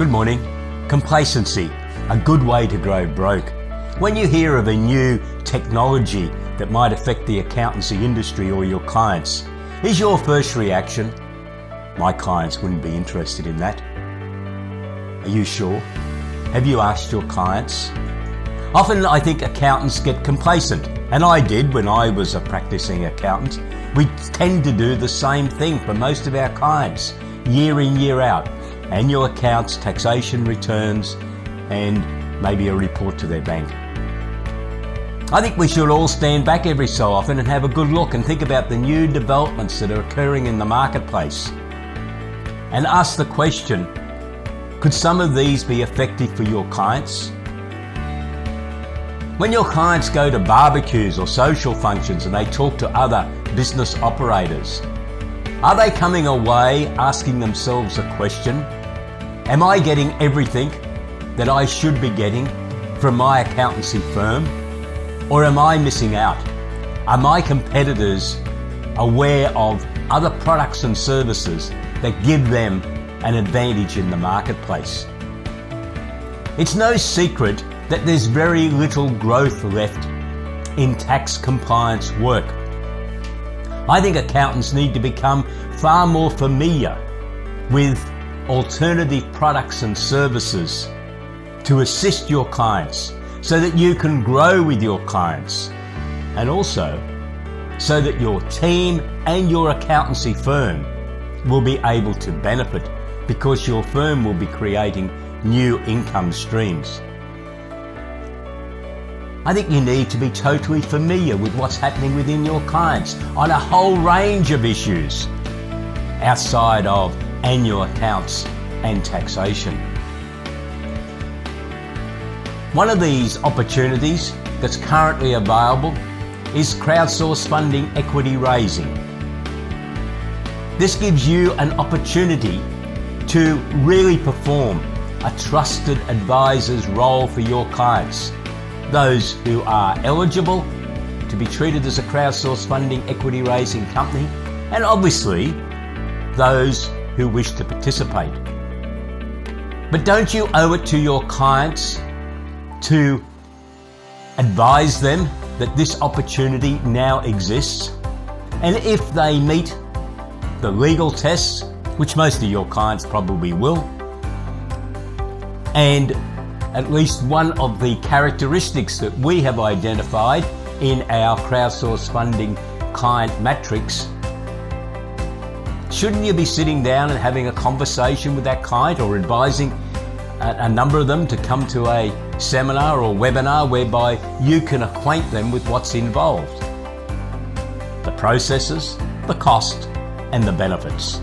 Good morning. Complacency, a good way to grow broke. When you hear of a new technology that might affect the accountancy industry or your clients, is your first reaction, my clients wouldn't be interested in that? Are you sure? Have you asked your clients? Often I think accountants get complacent, and I did when I was a practicing accountant. We tend to do the same thing for most of our clients, year in, year out. Annual accounts, taxation returns, and maybe a report to their bank. I think we should all stand back every so often and have a good look and think about the new developments that are occurring in the marketplace. And ask the question, could some of these be effective for your clients? When your clients go to barbecues or social functions and they talk to other business operators, are they coming away asking themselves a question? Am I getting everything that I should be getting from my accountancy firm? Or am I missing out? Are my competitors aware of other products and services that give them an advantage in the marketplace? It's no secret that there's very little growth left in tax compliance work. I think accountants need to become far more familiar with alternative products and services to assist your clients so that you can grow with your clients, and also so that your team and your accountancy firm will be able to benefit because your firm will be creating new income streams. I think you need to be totally familiar with what's happening within your clients on a whole range of issues outside of annual accounts and taxation. One of these opportunities that's currently available is crowdsourced funding equity raising. This gives you an opportunity to really perform a trusted advisor's role for your clients, those who are eligible to be treated as a crowdsourced funding equity raising company, and obviously those who wish to participate. But don't you owe it to your clients to advise them that this opportunity now exists? And if they meet the legal tests, which most of your clients probably will, and at least one of the characteristics that we have identified in our crowdsourced funding client matrix, shouldn't you be sitting down and having a conversation with that client or advising a number of them to come to a seminar or webinar whereby you can acquaint them with what's involved, the processes, the cost, and the benefits?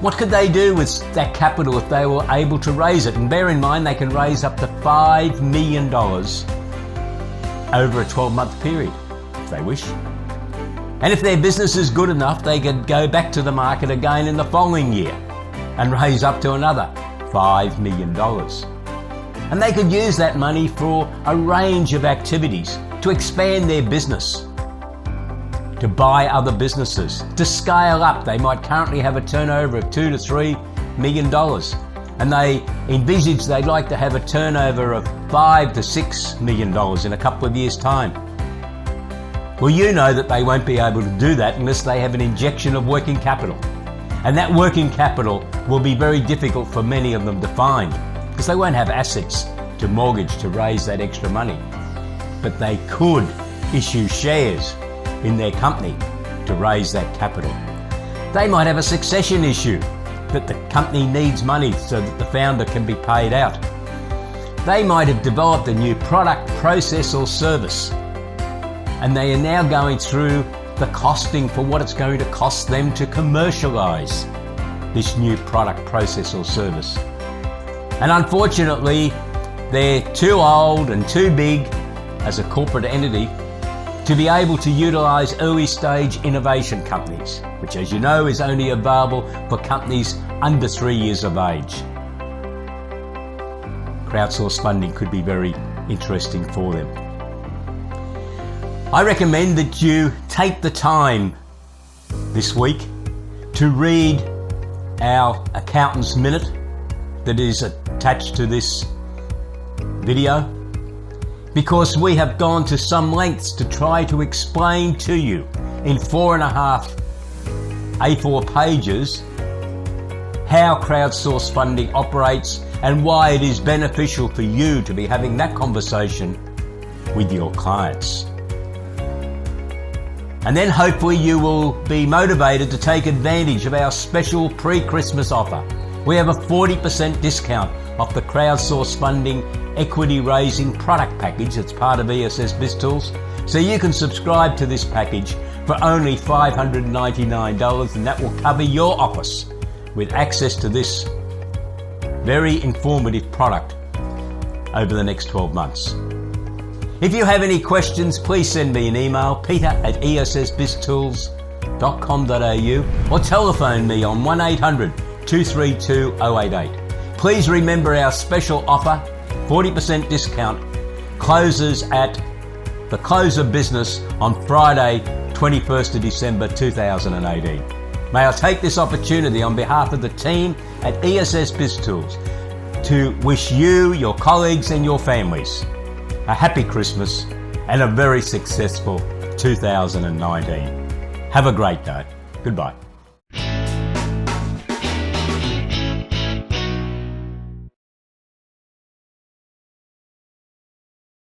What could they do with that capital if they were able to raise it? And bear in mind, they can raise up to $5 million over a 12-month period, if they wish. And if their business is good enough, they could go back to the market again in the following year and raise up to another $5 million. And they could use that money for a range of activities to expand their business, to buy other businesses, to scale up. They might currently have a turnover of $2 to $3 million, and they envisage they'd like to have a turnover of $5 to $6 million in a couple of years' time. Well, you know that they won't be able to do that unless they have an injection of working capital. And that working capital will be very difficult for many of them to find because they won't have assets to mortgage to raise that extra money. But they could issue shares in their company to raise that capital. They might have a succession issue that the company needs money so that the founder can be paid out. They might have developed a new product, process or service, and they are now going through the costing for what it's going to cost them to commercialize this new product, process or service. And unfortunately, they're too old and too big as a corporate entity to be able to utilize early stage innovation companies, which, as you know, is only available for companies under 3 years of age. Crowdsourced funding could be very interesting for them. I recommend that you take the time this week to read our Accountant's Minute that is attached to this video, because we have gone to some lengths to try to explain to you in 4.5 A4 pages how crowdsourced funding operates and why it is beneficial for you to be having that conversation with your clients. And then hopefully you will be motivated to take advantage of our special pre-Christmas offer. We have a 40% discount off the crowdsourced funding equity raising product package that's part of ESS BIZTOOLS. So you can subscribe to this package for only $599, and that will cover your office with access to this very informative product over the next 12 months. If you have any questions, please send me an email, peter@essbiztools.com.au, or telephone me on 1-800-232-088. Please remember our special offer, 40% discount, closes at the close of business on Friday, 21st of December 2018. May I take this opportunity on behalf of the team at ESS BIZTOOLS to wish you, your colleagues and your families a happy Christmas and a very successful 2019. Have a great day. Goodbye.